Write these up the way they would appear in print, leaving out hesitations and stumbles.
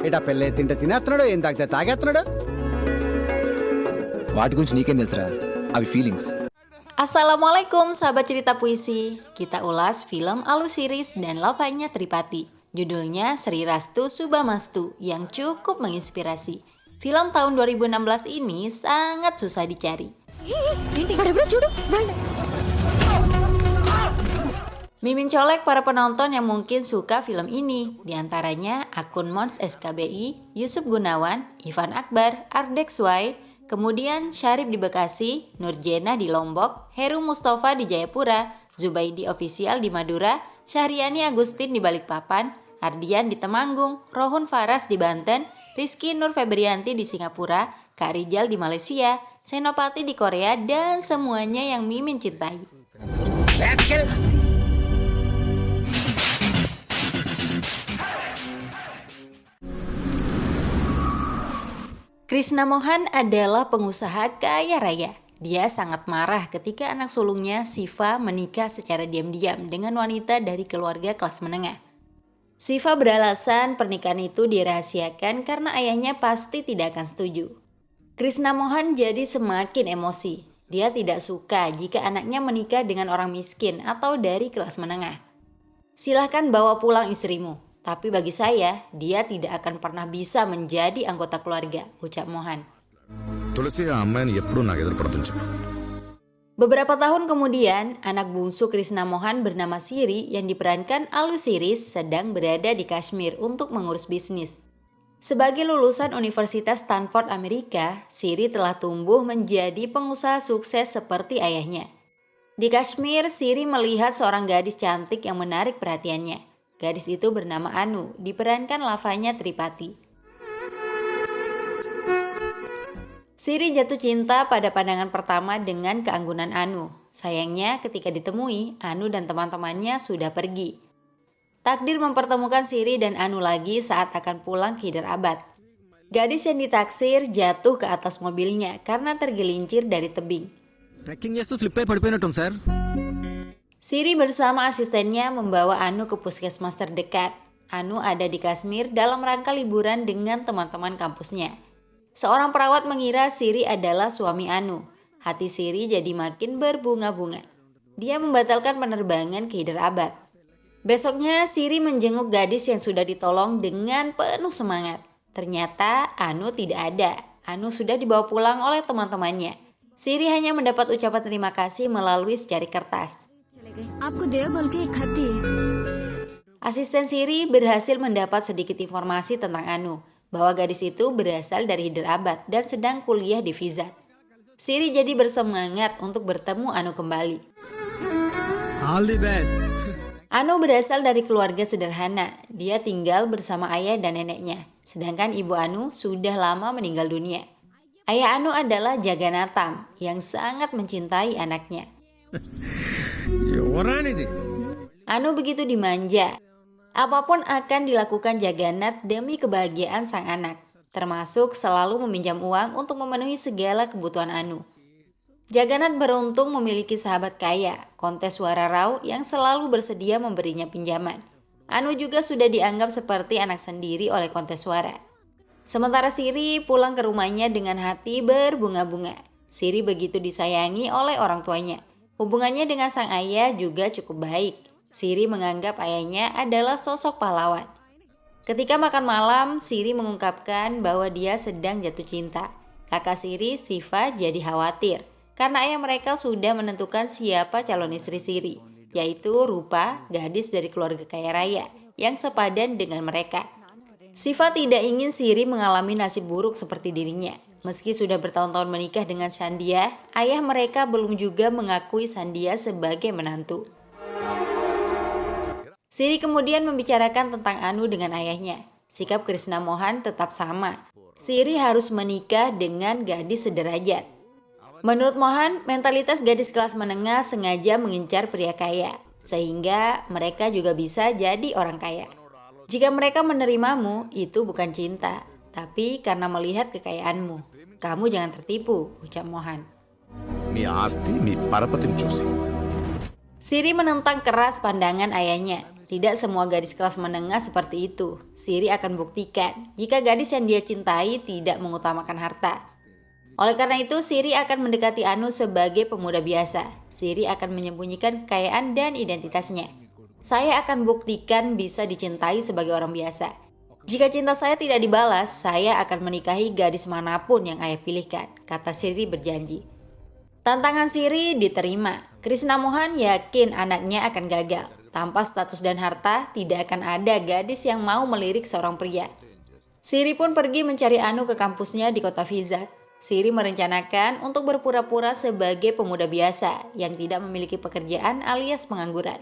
ఏటా పెళ్ళి తింటే తినేస్తున్నాడు, ఏం తాగితే తాగేస్తున్నాడు. వాటి గురించి నీకేం తెలుసురా, అవి feelings. Assalamualaikum sahabat cerita puisi. Kita ulas film Alusiris dan lavanya Tripati. Judulnya Sri Rastu Subamastu yang cukup menginspirasi. Film tahun 2016 ini sangat susah dicari. Mimin colek para penonton yang mungkin suka film ini. Di antaranya akun Mons SKBI, Yusuf Gunawan, Ivan Akbar, Ardek Swai, kemudian Syarif di Bekasi, Nurjena di Lombok, Heru Mustafa di Jayapura, Zubaidi Official di Madura, Syahriani Agustin di Balikpapan, Ardian di Temanggung, Rohun Faras di Banten, Rizky Nur Febrianti di Singapura, Kak Rijal di Malaysia, Senopati di Korea, dan semuanya yang Mimin cintai. Krishna Mohan adalah pengusaha kaya raya. Dia sangat marah ketika anak sulungnya, Siva, menikah secara diam-diam dengan wanita dari keluarga kelas menengah. Siva beralasan pernikahan itu dirahasiakan karena ayahnya pasti tidak akan setuju. Krishna Mohan jadi semakin emosi. Dia tidak suka jika anaknya menikah dengan orang miskin atau dari kelas menengah. Silahkan bawa pulang istrimu. Tapi bagi saya, dia tidak akan pernah bisa menjadi anggota keluarga, ucap Mohan. Beberapa tahun kemudian, anak bungsu Krishna Mohan bernama Siri yang diperankan Alusiris sedang berada di Kashmir untuk mengurus bisnis. Sebagai lulusan Universitas Stanford Amerika, Siri telah tumbuh menjadi pengusaha sukses seperti ayahnya. Di Kashmir, Siri melihat seorang gadis cantik yang menarik perhatiannya. Gadis itu bernama Anu, diperankan lavanya Tripati. Siri jatuh cinta pada pandangan pertama dengan keanggunan Anu. Sayangnya ketika ditemui, Anu dan teman-temannya sudah pergi. Takdir mempertemukan Siri dan Anu lagi saat akan pulang ke Hyderabad. Gadis yang ditaksir jatuh ke atas mobilnya karena tergelincir dari tebing. Siri bersama asistennya membawa Anu ke puskesmas terdekat. Anu ada di Kashmir dalam rangka liburan dengan teman-teman kampusnya. Seorang perawat mengira Siri adalah suami Anu. Hati Siri jadi makin berbunga-bunga. Dia membatalkan penerbangan ke Hyderabad. Besoknya Siri menjenguk gadis yang sudah ditolong dengan penuh semangat. Ternyata Anu tidak ada. Anu sudah dibawa pulang oleh teman-temannya. Siri hanya mendapat ucapan terima kasih melalui secari kertas. Asisten Siri berhasil mendapat sedikit informasi tentang Anu, bahwa gadis itu berasal dari Hyderabad dan sedang kuliah di Vizat. Siri jadi bersemangat untuk bertemu Anu kembali. All the best. Anu berasal dari keluarga sederhana. Dia tinggal bersama ayah dan neneknya, sedangkan ibu Anu sudah lama meninggal dunia. Ayah Anu adalah Jaganatam yang sangat mencintai anaknya. Anu begitu dimanja. Apapun akan dilakukan Jagannath demi kebahagiaan sang anak, termasuk selalu meminjam uang untuk memenuhi segala kebutuhan Anu. Jagannath beruntung memiliki sahabat kaya, Konteswara Rao, yang selalu bersedia memberinya pinjaman. Anu juga sudah dianggap seperti anak sendiri oleh Konteswara. Sementara Siri pulang ke rumahnya dengan hati berbunga-bunga. Siri begitu disayangi oleh orang tuanya. Hubungannya dengan sang ayah juga cukup baik. Siri menganggap ayahnya adalah sosok pahlawan. Ketika makan malam, Siri mengungkapkan bahwa dia sedang jatuh cinta. Kakak Siri, Siva, jadi khawatir karena ayah mereka sudah menentukan siapa calon istri Siri, yaitu Rupa, gadis dari keluarga kaya raya yang sepadan dengan mereka. Siva tidak ingin Siri mengalami nasib buruk seperti dirinya. Meski sudah bertahun-tahun menikah dengan Sandia, ayah mereka belum juga mengakui Sandia sebagai menantu. Siri kemudian membicarakan tentang Anu dengan ayahnya. Sikap Krishna Mohan tetap sama. Siri harus menikah dengan gadis sederajat. Menurut Mohan, mentalitas gadis kelas menengah sengaja mengincar pria kaya, sehingga mereka juga bisa jadi orang kaya. Jika mereka menerimamu, itu bukan cinta, tapi karena melihat kekayaanmu. Kamu jangan tertipu, ucap Mohan. మీ ఆస్తి మీ పరపతిని చూసి Siri menentang keras pandangan ayahnya. Tidak semua gadis kelas menengah seperti itu. Siri akan buktikan jika gadis yang dia cintai tidak mengutamakan harta. Oleh karena itu, Siri akan mendekati Anu sebagai pemuda biasa. Siri akan menyembunyikan kekayaan dan identitasnya. Saya akan buktikan bisa dicintai sebagai orang biasa. Jika cinta saya tidak dibalas, saya akan menikahi gadis manapun yang ayah pilihkan, kata Siri berjanji. Tantangan Siri diterima. Krishna Mohan yakin anaknya akan gagal. Tanpa status dan harta, tidak akan ada gadis yang mau melirik seorang pria. Siri pun pergi mencari Anu ke kampusnya di kota Vizag. Siri merencanakan untuk berpura-pura sebagai pemuda biasa yang tidak memiliki pekerjaan alias pengangguran.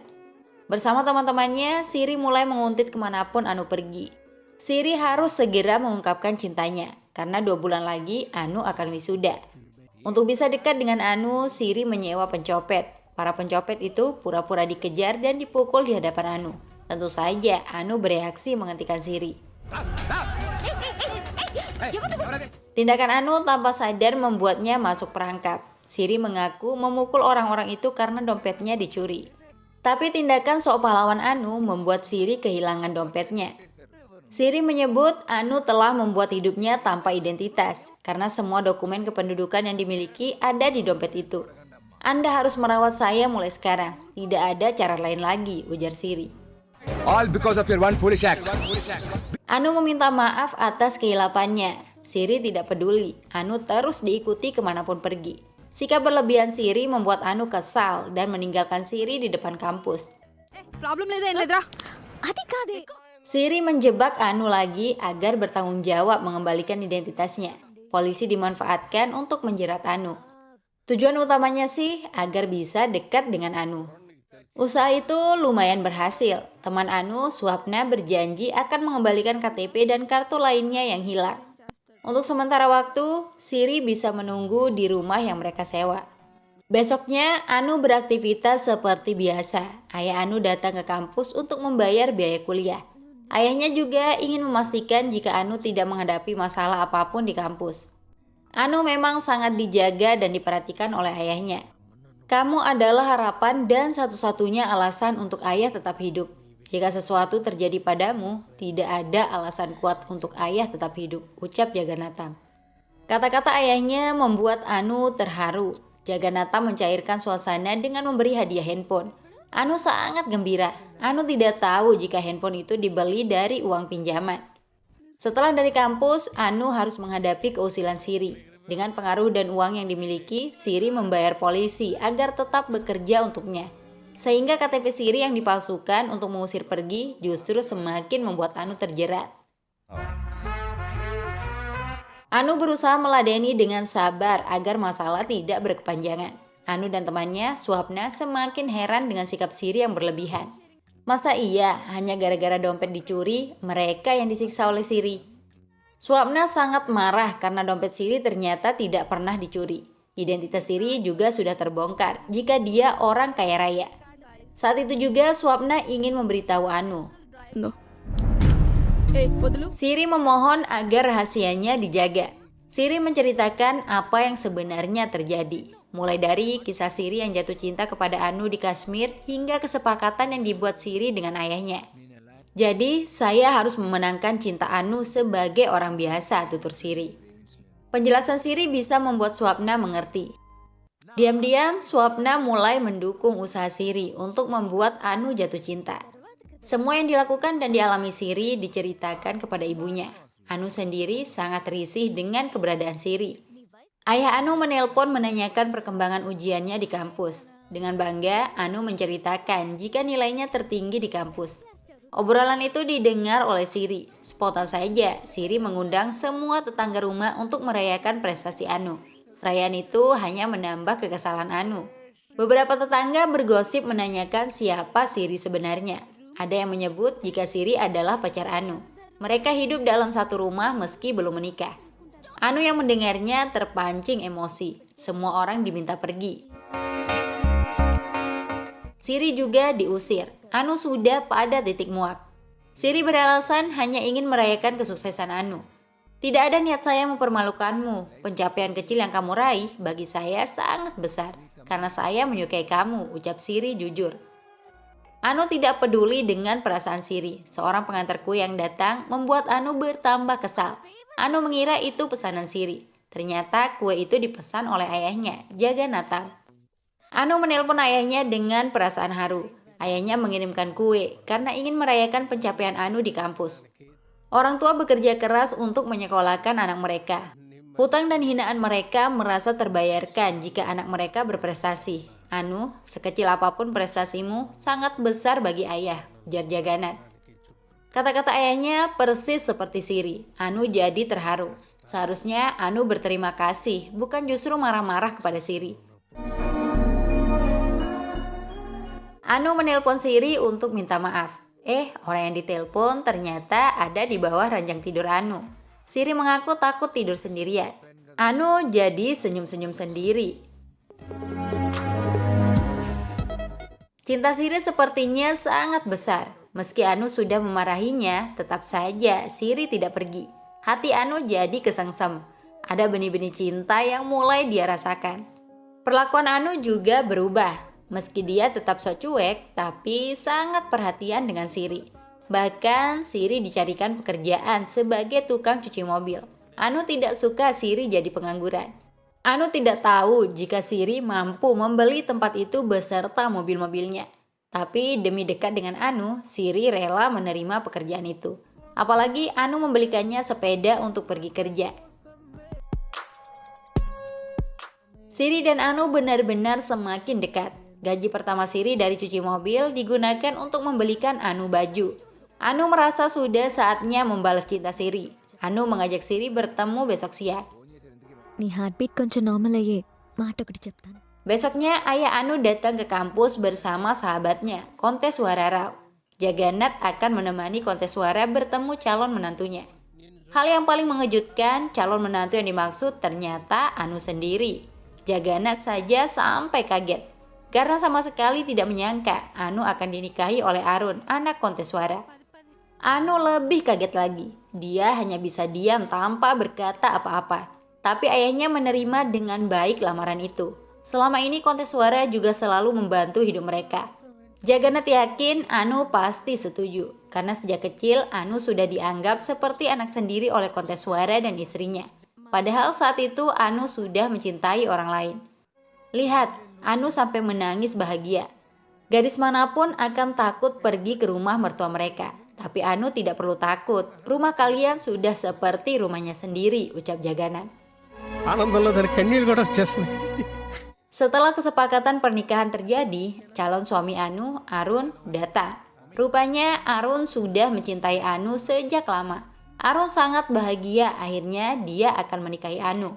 Bersama teman-temannya, Siri mulai menguntit kemanapun Anu pergi. Siri harus segera mengungkapkan cintanya, karena 2 bulan lagi Anu akan wisuda. Untuk bisa dekat dengan Anu, Siri menyewa pencopet. Para pencopet itu pura-pura dikejar dan dipukul di hadapan Anu. Tentu saja Anu bereaksi menghentikan Siri. Tindakan Anu tanpa sadar membuatnya masuk perangkap. Siri mengaku memukul orang-orang itu karena dompetnya dicuri. Tapi tindakan sok pahlawan Anu membuat Siri kehilangan dompetnya. Siri menyebut Anu telah membuat hidupnya tanpa identitas karena semua dokumen kependudukan yang dimiliki ada di dompet itu. Anda harus merawat saya mulai sekarang. Tidak ada cara lain lagi, ujar Siri. All because of your one foolish act. Anu meminta maaf atas kehilapannya. Siri tidak peduli. Anu terus diikuti kemanapun pergi. Sikap berlebihan Siri membuat Anu kesal dan meninggalkan Siri di depan kampus. Siri menjebak Anu lagi agar bertanggung jawab mengembalikan identitasnya. Polisi dimanfaatkan untuk menjerat Anu. Tujuan utamanya sih agar bisa dekat dengan Anu. Usaha itu lumayan berhasil. Teman Anu, Swapna, berjanji akan mengembalikan KTP dan kartu lainnya yang hilang. Untuk sementara waktu, Siri bisa menunggu di rumah yang mereka sewa. Besoknya, Anu beraktivitas seperti biasa. Ayah Anu datang ke kampus untuk membayar biaya kuliah. Ayahnya juga ingin memastikan jika Anu tidak menghadapi masalah apapun di kampus. Anu memang sangat dijaga dan diperhatikan oleh ayahnya. Kamu adalah harapan dan satu-satunya alasan untuk ayah tetap hidup. Jika sesuatu terjadi padamu, tidak ada alasan kuat untuk ayah tetap hidup, ucap Jagannatha. Kata-kata ayahnya membuat Anu terharu. Jagannatha mencairkan suasana dengan memberi hadiah handphone. Anu sangat gembira. Anu tidak tahu jika handphone itu dibeli dari uang pinjaman. Setelah dari kampus, Anu harus menghadapi keusilan Siri. Dengan pengaruh dan uang yang dimiliki, Siri membayar polisi agar tetap bekerja untuknya. Sehingga KTP Siri yang dipalsukan untuk mengusir pergi justru semakin membuat Anu terjerat. Anu berusaha meladeni dengan sabar agar masalah tidak berkepanjangan. Anu dan temannya, Swapna, semakin heran dengan sikap Siri yang berlebihan. Masa iya hanya gara-gara dompet dicuri, mereka yang disiksa oleh Siri? Swapna sangat marah karena dompet Siri ternyata tidak pernah dicuri. Identitas Siri juga sudah terbongkar jika dia orang kaya raya. Saat itu juga Swapna ingin memberitahu Anu. Siri memohon agar rahasianya dijaga. Siri menceritakan apa yang sebenarnya terjadi. Mulai dari kisah Siri yang jatuh cinta kepada Anu di Kashmir hingga kesepakatan yang dibuat Siri dengan ayahnya. Jadi, saya harus memenangkan cinta Anu sebagai orang biasa, tutur Siri. Penjelasan Siri bisa membuat Swapna mengerti. Diam-diam, Swapna mulai mendukung usaha Siri untuk membuat Anu jatuh cinta. Semua yang dilakukan dan dialami Siri diceritakan kepada ibunya. Anu sendiri sangat risih dengan keberadaan Siri. Ayah Anu menelpon menanyakan perkembangan ujiannya di kampus. Dengan bangga, Anu menceritakan jika nilainya tertinggi di kampus. Obrolan itu didengar oleh Siri. Spontan saja, Siri mengundang semua tetangga rumah untuk merayakan prestasi Anu. Perayaan itu hanya menambah kekesalan Anu. Beberapa tetangga bergosip menanyakan siapa Siri sebenarnya. Ada yang menyebut jika Siri adalah pacar Anu. Mereka hidup dalam satu rumah meski belum menikah. Anu yang mendengarnya terpancing emosi. Semua orang diminta pergi. Siri juga diusir. Anu sudah pada titik muak. Siri beralasan hanya ingin merayakan kesuksesan Anu. Tidak ada niat saya mempermalukanmu. Pencapaian kecil yang kamu raih bagi saya sangat besar. Karena saya menyukai kamu, ucap Siri jujur. Anu tidak peduli dengan perasaan Siri. Seorang pengantar kue yang datang membuat Anu bertambah kesal. Anu mengira itu pesanan Siri. Ternyata kue itu dipesan oleh ayahnya, Jagannatha. Anu menelpon ayahnya dengan perasaan haru. Ayahnya mengirimkan kue karena ingin merayakan pencapaian Anu di kampus. Orang tua bekerja keras untuk menyekolahkan anak mereka. Hutang dan hinaan mereka merasa terbayarkan jika anak mereka berprestasi. Anu, sekecil apapun prestasimu sangat besar bagi ayah, ujar Jagannatha. Kata-kata ayahnya persis seperti Siri. Anu jadi terharu. Seharusnya Anu berterima kasih, bukan justru marah-marah kepada Siri. Anu menelpon Siri untuk minta maaf. Orang yang ditelepon ternyata ada di bawah ranjang tidur Anu. Siri mengaku takut tidur sendirian. Anu jadi senyum-senyum sendiri. Cinta Siri sepertinya sangat besar. Meski Anu sudah memarahinya, tetap saja Siri tidak pergi. Hati Anu jadi kesengsem. Ada benih-benih cinta yang mulai dia rasakan. Perlakuan Anu juga berubah. Meski dia tetap sok cuek, tapi sangat perhatian dengan Siri. Bahkan Siri dicarikan pekerjaan sebagai tukang cuci mobil. Anu tidak suka Siri jadi pengangguran. Anu tidak tahu jika Siri mampu membeli tempat itu beserta mobil-mobilnya. Tapi demi dekat dengan Anu, Siri rela menerima pekerjaan itu. Apalagi Anu membelikannya sepeda untuk pergi kerja. Siri dan Anu benar-benar semakin dekat. Gaji pertama Siri dari cuci mobil digunakan untuk membelikan Anu baju. Anu merasa sudah saatnya membalas cinta Siri. Anu mengajak Siri bertemu besok siang. నీ heart beat కొంచెం నార్మల్ అయ్యే మాట ఒకటి చెప్తాను. Besoknya ayah Anu datang ke kampus bersama sahabatnya, Konteswara Rao. Jagannatha akan menemani Konteswara bertemu calon menantunya. Hal yang paling mengejutkan, calon menantu yang dimaksud ternyata Anu sendiri. Jagannatha saja sampai kaget, karena sama sekali tidak menyangka Anu akan dinikahi oleh Arun, anak Konteswara. Anu lebih kaget lagi, dia hanya bisa diam tanpa berkata apa-apa. Tapi ayahnya menerima dengan baik lamaran itu. Selama ini Konteswara juga selalu membantu hidup mereka. Jagannatha yakin Anu pasti setuju, karena sejak kecil Anu sudah dianggap seperti anak sendiri oleh Konteswara dan istrinya. Padahal saat itu Anu sudah mencintai orang lain. Lihat, Anu sampai menangis bahagia. Gadis manapun akan takut pergi ke rumah mertua mereka. Tapi Anu tidak perlu takut, rumah kalian sudah seperti rumahnya sendiri, ucap Jagannatha. ఆనందంలో దాని కన్నీళ్ళు కూడా వచ్చేస్తున్నాయి. Setelah kesepakatan pernikahan terjadi, calon suami Anu, Arun, datang. Rupanya Arun sudah mencintai Anu sejak lama. Arun sangat bahagia akhirnya dia akan menikahi Anu.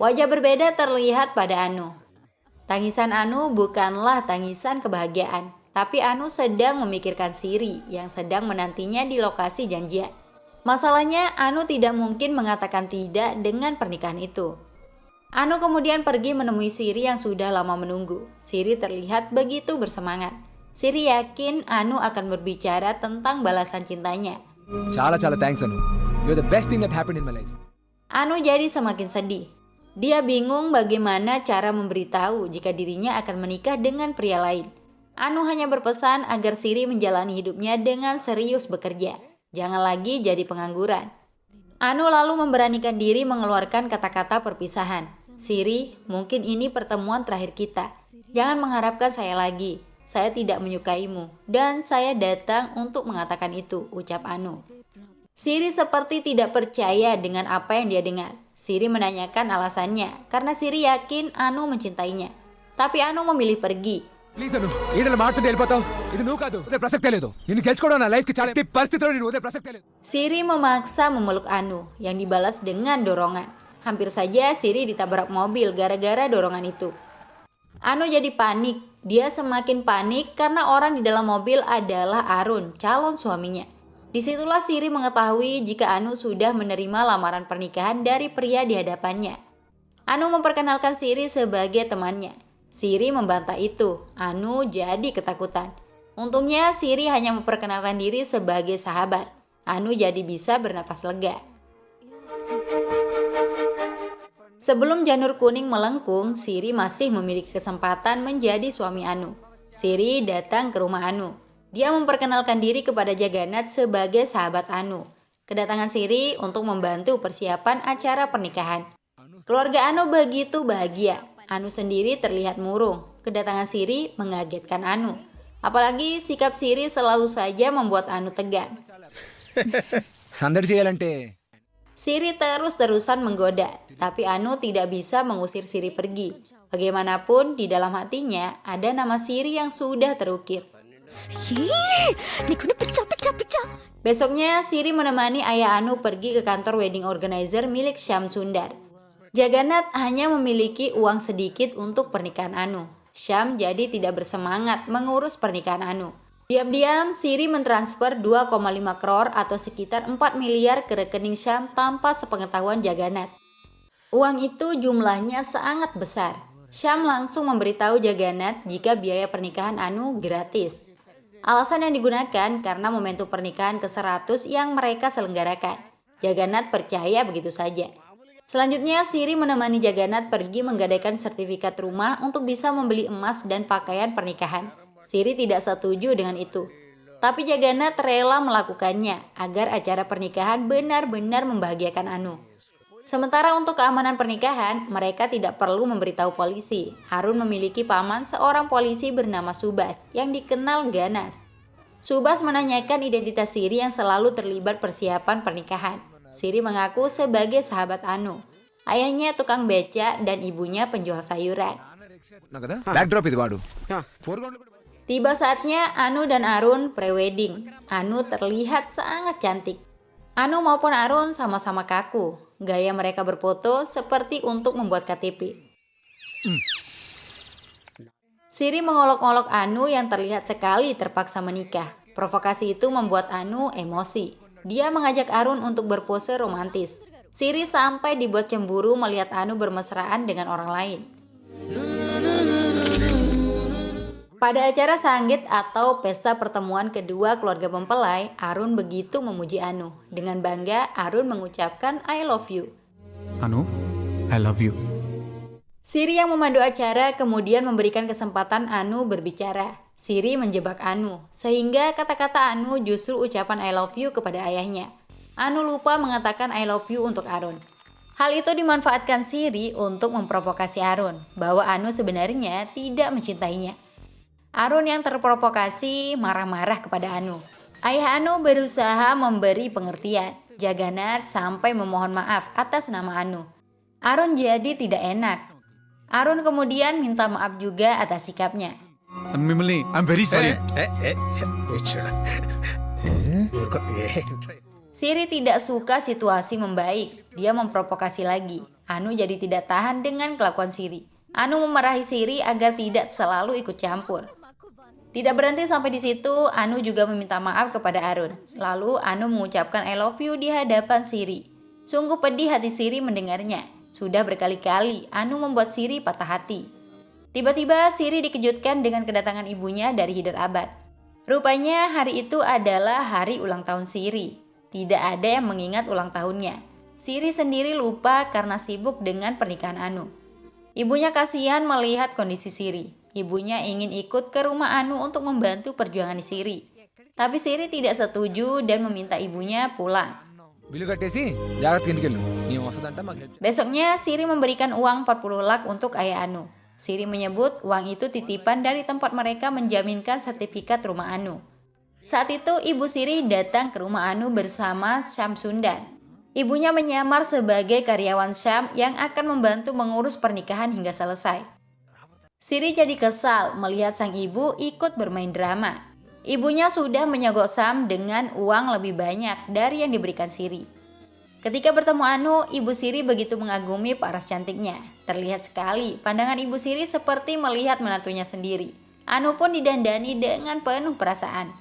Wajah berbeda terlihat pada Anu. Tangisan Anu bukanlah tangisan kebahagiaan, tapi Anu sedang memikirkan Siri yang sedang menantinya di lokasi janjian. Masalahnya, Anu tidak mungkin mengatakan tidak dengan pernikahan itu. Anu kemudian pergi menemui Siri yang sudah lama menunggu. Siri terlihat begitu bersemangat. Siri yakin Anu akan berbicara tentang balasan cintanya. Chala thanks Anu. You're the best thing that happened in my life. Anu jadi semakin sedih. Dia bingung bagaimana cara memberitahu jika dirinya akan menikah dengan pria lain. Anu hanya berpesan agar Siri menjalani hidupnya dengan serius bekerja. Jangan lagi jadi pengangguran. Anu lalu memberanikan diri mengeluarkan kata-kata perpisahan. Siri, mungkin ini pertemuan terakhir kita. Jangan mengharapkan saya lagi. Saya tidak menyukaimu. Dan saya datang untuk mengatakan itu, ucap Anu. Siri seperti tidak percaya dengan apa yang dia dengar. Siri menanyakan alasannya, karena Siri yakin Anu mencintainya. Tapi Anu memilih pergi. Please Anu, ఈడల మాట్లాడి వెళ్ళిపోతావు. ఇది నువ్వు కాదు. వదిలే ప్రసక్తే లేదు. నిన్ను గెలుచుకోవడం నా లైఫ్ కి చాలా ఎట్టి పరిస్థితిలో నేను వదిలే ప్రసక్తే లేదు. Siri memaksa memeluk Anu, yang dibalas dengan dorongan. Hampir saja Siri ditabrak mobil gara-gara dorongan itu. Anu jadi panik. Dia semakin panik karena orang di dalam mobil adalah Arun, calon suaminya. Disitulah Siri mengetahui jika Anu sudah menerima lamaran pernikahan dari pria di hadapannya. Anu memperkenalkan Siri sebagai temannya. Siri membantah itu. Anu jadi ketakutan. Untungnya Siri hanya memperkenalkan diri sebagai sahabat. Anu jadi bisa bernafas lega. Sebelum janur kuning melengkung, Siri masih memiliki kesempatan menjadi suami Anu. Siri datang ke rumah Anu. Dia memperkenalkan diri kepada Jagannat sebagai sahabat Anu. Kedatangan Siri untuk membantu persiapan acara pernikahan. Keluarga Anu begitu bahagia. Anu sendiri terlihat murung. Kedatangan Siri mengagetkan Anu. Apalagi sikap Siri selalu saja membuat Anu tegang. సందడి చేయాలంటే Siri terus-terusan menggoda, tapi Anu tidak bisa mengusir Siri pergi. Bagaimanapun, di dalam hatinya ada nama Siri yang sudah terukir. నీకు పిచ్చా. Besoknya, Siri menemani ayah Anu pergi ke kantor wedding organizer milik Syam Sundar. Jagannat hanya memiliki uang sedikit untuk pernikahan Anu. Syam jadi tidak bersemangat mengurus pernikahan Anu. Diam-diam, Siri mentransfer 2,5 crore atau sekitar 4 miliar ke rekening Syam tanpa sepengetahuan Jagannat. Uang itu jumlahnya sangat besar. Syam langsung memberitahu Jagannat jika biaya pernikahan Anu gratis. Alasan yang digunakan karena momentum pernikahan ke-100 yang mereka selenggarakan. Jagannat percaya begitu saja. Selanjutnya, Siri menemani Jagannat pergi menggadaikan sertifikat rumah untuk bisa membeli emas dan pakaian pernikahan. Siri tidak setuju dengan itu. Tapi Jagannat rela melakukannya agar acara pernikahan benar-benar membahagiakan Anu. Sementara untuk keamanan pernikahan, mereka tidak perlu memberitahu polisi. Harun memiliki paman seorang polisi bernama Subas yang dikenal ganas. Subas menanyakan identitas Siri yang selalu terlibat persiapan pernikahan. Siri mengaku sebagai sahabat Anu. Ayahnya tukang beca dan ibunya penjual sayuran. కదా back drop ఇది వాడు foreground Tiba saatnya Anu dan Arun pre-wedding. Anu terlihat sangat cantik. Anu maupun Arun sama-sama kaku. Gaya mereka berfoto seperti untuk membuat KTP. Siri mengolok-olok Anu yang terlihat sekali terpaksa menikah. Provokasi itu membuat Anu emosi. Dia mengajak Arun untuk berpose romantis. Siri sampai dibuat cemburu melihat Anu bermesraan dengan orang lain. Pada acara sanggit atau pesta pertemuan kedua keluarga mempelai, Arun begitu memuji Anu. Dengan bangga, Arun mengucapkan I love you. Anu, I love you. Siri yang memandu acara kemudian memberikan kesempatan Anu berbicara. Siri menjebak Anu, sehingga kata-kata Anu justru ucapan I love you kepada ayahnya. Anu lupa mengatakan I love you untuk Arun. Hal itu dimanfaatkan Siri untuk memprovokasi Arun, bahwa Anu sebenarnya tidak mencintainya. Arun yang terprovokasi marah-marah kepada Anu. Ayah Anu berusaha memberi pengertian. Jagannat sampai memohon maaf atas nama Anu. Arun jadi tidak enak. Arun kemudian minta maaf juga atas sikapnya. Mimli, I'm very sorry. Siri tidak suka situasi membaik. Dia memprovokasi lagi. Anu jadi tidak tahan dengan kelakuan Siri. Anu memarahi Siri agar tidak selalu ikut campur. Tidak berhenti sampai di situ, Anu juga meminta maaf kepada Arun. Lalu Anu mengucapkan I love you di hadapan Siri. Sungguh pedih hati Siri mendengarnya. Sudah berkali-kali Anu membuat Siri patah hati. Tiba-tiba Siri dikejutkan dengan kedatangan ibunya dari Hyderabad. Rupanya hari itu adalah hari ulang tahun Siri. Tidak ada yang mengingat ulang tahunnya. Siri sendiri lupa karena sibuk dengan pernikahan Anu. Ibunya kasihan melihat kondisi Siri. Ibunya ingin ikut ke rumah Anu untuk membantu perjuangan Siri. Tapi Siri tidak setuju dan meminta ibunya pulang. Bill కట్టేసి జాగ్రత్తగా ఇంటికి వెళ్ళు నీ వస్తుందంట మాకు help Besoknya Siri memberikan uang 40 lak untuk ayah Anu. Siri menyebut uang itu titipan dari tempat mereka menjaminkan sertifikat rumah Anu. Saat itu ibu Siri datang ke rumah Anu bersama Syam Sundar. Ibunya menyamar sebagai karyawan Syam yang akan membantu mengurus pernikahan hingga selesai. Siri jadi kesal melihat sang ibu ikut bermain drama. Ibunya sudah menyogok Syam dengan uang lebih banyak dari yang diberikan Siri. Ketika bertemu Anu, ibu Siri begitu mengagumi paras cantiknya. Terlihat sekali pandangan ibu Siri seperti melihat menantunya sendiri. Anu pun didandani dengan penuh perasaan.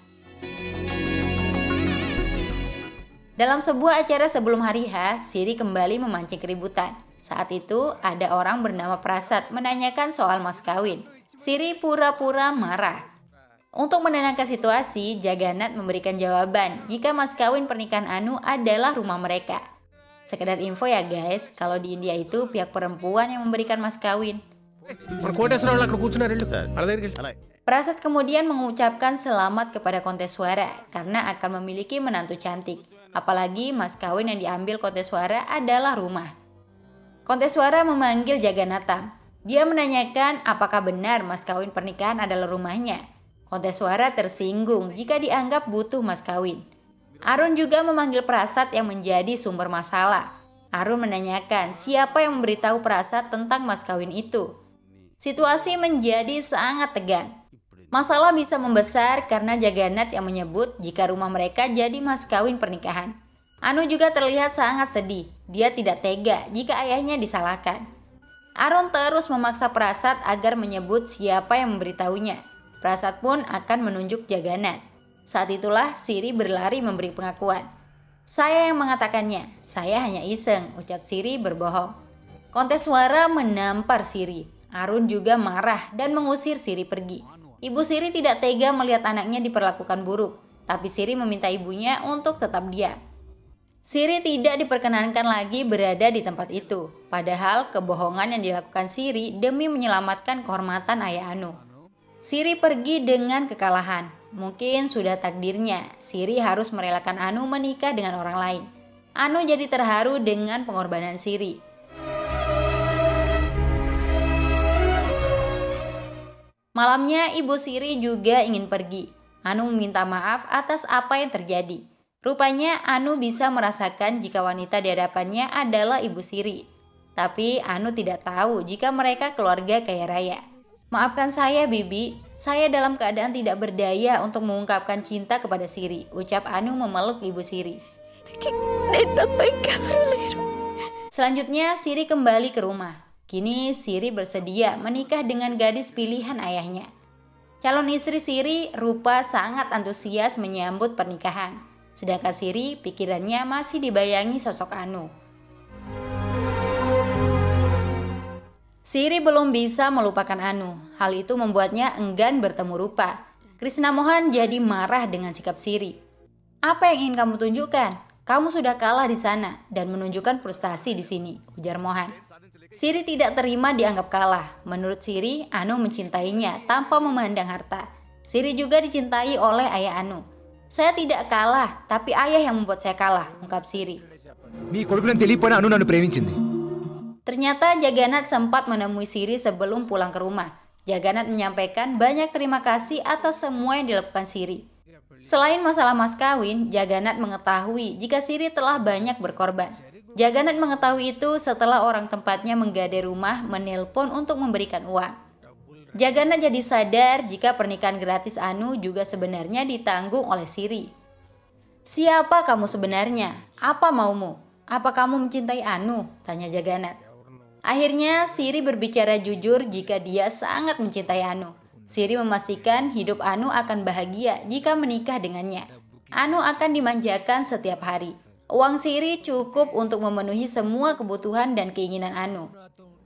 Dalam sebuah acara sebelum hari H, Siri kembali memancing keributan. Saat itu, ada orang bernama Prasad menanyakan soal mas kawin. Siri pura-pura marah. Untuk menenangkan situasi, Jagannat memberikan jawaban jika mas kawin pernikahan Anu adalah rumah mereka. Sekedar info ya guys, kalau di India itu pihak perempuan yang memberikan mas kawin. Prasad kemudian mengucapkan selamat kepada Konteswara karena akan memiliki menantu cantik. Apalagi mas kawin yang diambil Konteswara adalah rumah. Konteswara memanggil Jagannatha. Dia menanyakan apakah benar mas kawin pernikahan adalah rumahnya. Konteswara tersinggung jika dianggap butuh mas kawin. Arun juga memanggil Prasad yang menjadi sumber masalah. Arun menanyakan siapa yang memberitahu Prasad tentang mas kawin itu. Situasi menjadi sangat tegang. Masalah bisa membesar karena Jagannath yang menyebut jika rumah mereka jadi mas kawin pernikahan. Anu juga terlihat sangat sedih. Dia tidak tega jika ayahnya disalahkan. Arun terus memaksa Prasad agar menyebut siapa yang memberitahunya. Prasad pun akan menunjuk Jagannath. Saat itulah Siri berlari memberi pengakuan. Saya yang mengatakannya, saya hanya iseng, ucap Siri berbohong. Konteswara menampar Siri. Arun juga marah dan mengusir Siri pergi. Ibu Siri tidak tega melihat anaknya diperlakukan buruk, tapi Siri meminta ibunya untuk tetap diam. Siri tidak diperkenankan lagi berada di tempat itu, padahal kebohongan yang dilakukan Siri demi menyelamatkan kehormatan ayah Anu. Siri pergi dengan kekalahan. Mungkin sudah takdirnya, Siri harus merelakan Anu menikah dengan orang lain. Anu jadi terharu dengan pengorbanan Siri. Malamnya ibu Siri juga ingin pergi. Anu meminta maaf atas apa yang terjadi. Rupanya Anu bisa merasakan jika wanita di hadapannya adalah ibu Siri. Tapi Anu tidak tahu jika mereka keluarga kaya raya. Maafkan saya Bibi, saya dalam keadaan tidak berdaya untuk mengungkapkan cinta kepada Siri, ucap Anu memeluk ibu Siri. Selanjutnya Siri kembali ke rumah. Kini Siri bersedia menikah dengan gadis pilihan ayahnya. Calon istri Siri rupa sangat antusias menyambut pernikahan. Sedangkan Siri pikirannya masih dibayangi sosok Anu. Siri belum bisa melupakan Anu. Hal itu membuatnya enggan bertemu rupa. Krishna Mohan jadi marah dengan sikap Siri. Apa yang ingin kamu tunjukkan? Kamu sudah kalah di sana dan menunjukkan frustasi di sini, ujar Mohan. Siri tidak terima dianggap kalah. Menurut Siri, Anu mencintainya tanpa memandang harta. Siri juga dicintai oleh ayah Anu. Saya tidak kalah, tapi ayah yang membuat saya kalah, ungkap Siri. నీ కొడుకుని తెలియపోయినా అను నన్ను ప్రేమించింది. Ternyata Jagannath sempat menemui Siri sebelum pulang ke rumah. Jagannath menyampaikan banyak terima kasih atas semua yang dilakukan Siri. Selain masalah mas kawin, Jagannath mengetahui jika Siri telah banyak berkorban. Jagannath mengetahui itu setelah orang tempatnya menggade rumah menelpon untuk memberikan uang. Jagannath jadi sadar jika pernikahan gratis Anu juga sebenarnya ditanggung oleh Siri. Siapa kamu sebenarnya? Apa maumu? Apa kamu mencintai Anu? Tanya Jagannath. Akhirnya Siri berbicara jujur jika dia sangat mencintai Anu. Siri memastikan hidup Anu akan bahagia jika menikah dengannya. Anu akan dimanjakan setiap hari. Uang Siri cukup untuk memenuhi semua kebutuhan dan keinginan Anu.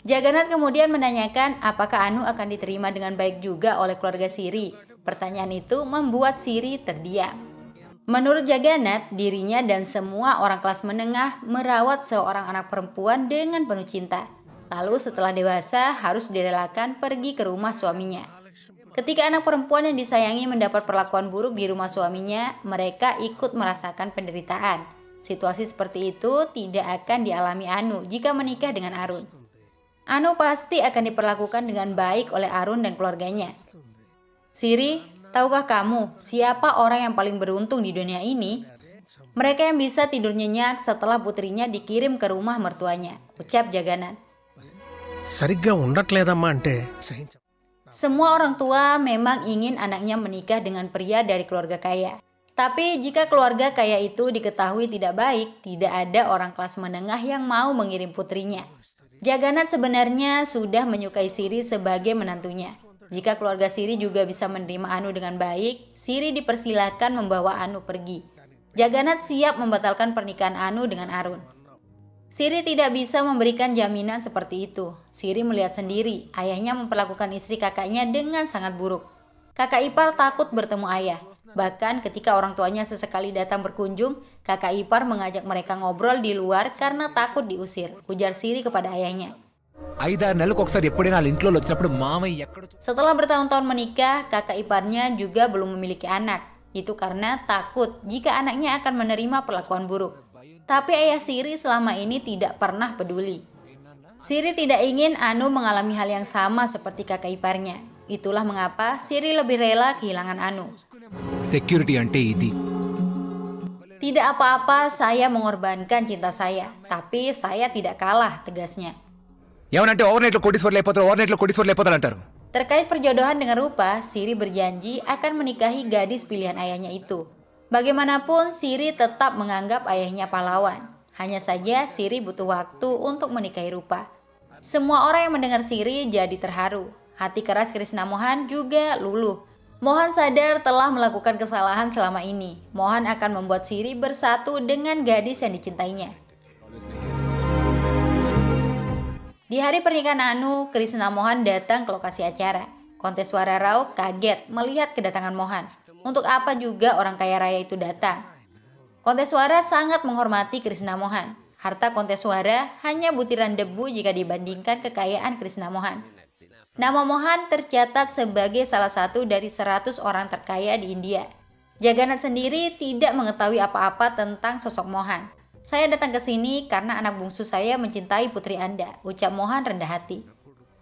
Jagannath kemudian menanyakan apakah Anu akan diterima dengan baik juga oleh keluarga Siri. Pertanyaan itu membuat Siri terdiam. Menurut Jagannath, dirinya dan semua orang kelas menengah merawat seorang anak perempuan dengan penuh cinta. Lalu setelah dewasa harus direlakan pergi ke rumah suaminya. Ketika anak perempuan yang disayangi mendapat perlakuan buruk di rumah suaminya, mereka ikut merasakan penderitaan. Situasi seperti itu tidak akan dialami Anu jika menikah dengan Arun. Anu pasti akan diperlakukan dengan baik oleh Arun dan keluarganya. Siri, tahukah kamu siapa orang yang paling beruntung di dunia ini? Mereka yang bisa tidur nyenyak setelah putrinya dikirim ke rumah mertuanya, ucap Jagannath. సరిగ్గా ఉండట్లేదమ్మా అంటే Semua orang tua memang ingin anaknya menikah dengan pria dari keluarga kaya. Tapi jika keluarga kaya itu diketahui tidak baik, tidak ada orang kelas menengah yang mau mengirim putrinya. Jagannath sebenarnya sudah menyukai Siri sebagai menantunya. Jika keluarga Siri juga bisa menerima Anu dengan baik, Siri dipersilakan membawa Anu pergi. Jagannath siap membatalkan pernikahan Anu dengan Arun. Siri tidak bisa memberikan jaminan seperti itu. Siri melihat sendiri, ayahnya memperlakukan istri kakaknya dengan sangat buruk. Kakak ipar takut bertemu ayah. Bahkan ketika orang tuanya sesekali datang berkunjung, kakak ipar mengajak mereka ngobrol di luar karena takut diusir, ujar Siri kepada ayahnya. 5-6 నెలలకు ఒకసారి ఎప్పుడైనా వాళ్ళ ఇంట్లో వచ్చినప్పుడు మామయ్య ఎక్కడ Setelah bertahun-tahun menikah, kakak iparnya juga belum memiliki anak. Itu karena takut jika anaknya akan menerima perlakuan buruk. Tapi ayah Siri selama ini tidak pernah peduli. Siri tidak ingin Anu mengalami hal yang sama seperti kakak iparnya. Itulah mengapa Siri lebih rela kehilangan Anu. Security అంటే ఇది. Tidak apa-apa, saya mengorbankan cinta saya. Tapi saya tidak kalah, tegasnya. ఏమనంటే over night లో కోటీశ్వర్లు అయిపోతారు అంటారు. Terkait perjodohan dengan Rupa, Siri berjanji akan menikahi gadis pilihan ayahnya itu. Bagaimanapun, Siri tetap menganggap ayahnya pahlawan. Hanya saja Siri butuh waktu untuk menikahi Rupa. Semua orang yang mendengar Siri jadi terharu. Hati keras Krishna Mohan juga luluh. Mohan sadar telah melakukan kesalahan selama ini. Mohan akan membuat Siri bersatu dengan gadis yang dicintainya. Di hari pernikahan Anu, Krishna Mohan datang ke lokasi acara. Konteswara Rao kaget melihat kedatangan Mohan. Untuk apa juga orang kaya raya itu datang? Konteswara sangat menghormati Krishna Mohan. Harta Konteswara hanya butiran debu jika dibandingkan kekayaan Krishna Mohan. Nama Mohan tercatat sebagai salah satu dari 100 orang terkaya di India. Jagannath sendiri tidak mengetahui apa-apa tentang sosok Mohan. Saya datang ke sini karena anak bungsu saya mencintai putri Anda, ucap Mohan rendah hati.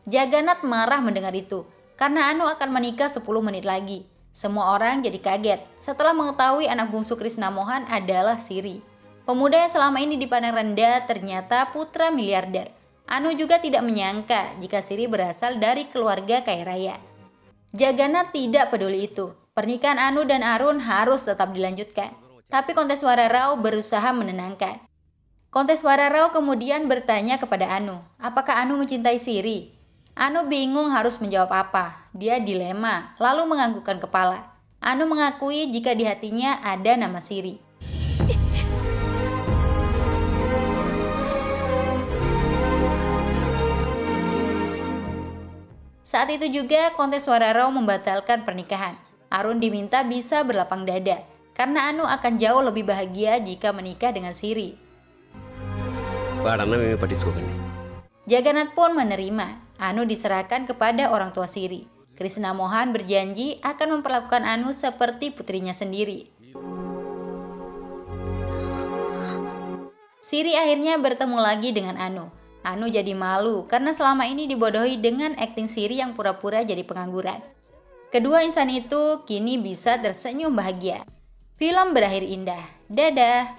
Jagannath marah mendengar itu, karena Anu akan menikah 10 menit lagi. Semua orang jadi kaget setelah mengetahui anak bungsu Krishna Mohan adalah Siri. Pemuda yang selama ini dipandang rendah ternyata putra miliarder. Anu juga tidak menyangka jika Siri berasal dari keluarga kaya raya. Jagannath tidak peduli itu. Pernikahan Anu dan Arun harus tetap dilanjutkan. Tapi Konteswara Rao berusaha menenangkan. Konteswara Rao kemudian bertanya kepada Anu, apakah Anu mencintai Siri? Anu bingung harus menjawab apa. Dia dilema, lalu menganggukkan kepala. Anu mengakui jika di hatinya ada nama Siri. Saat itu juga Konteswara Rao membatalkan pernikahan. Arun diminta bisa berlapang dada, karena Anu akan jauh lebih bahagia jika menikah dengan Siri. Jagannath pun menerima. Anu diserahkan kepada orang tua Siri. Krishna Mohan berjanji akan memperlakukan Anu seperti putrinya sendiri. Siri akhirnya bertemu lagi dengan Anu. Anu jadi malu karena selama ini dibodohi dengan akting Siri yang pura-pura jadi pengangguran. Kedua insan itu kini bisa tersenyum bahagia. Film berakhir indah. Dadah.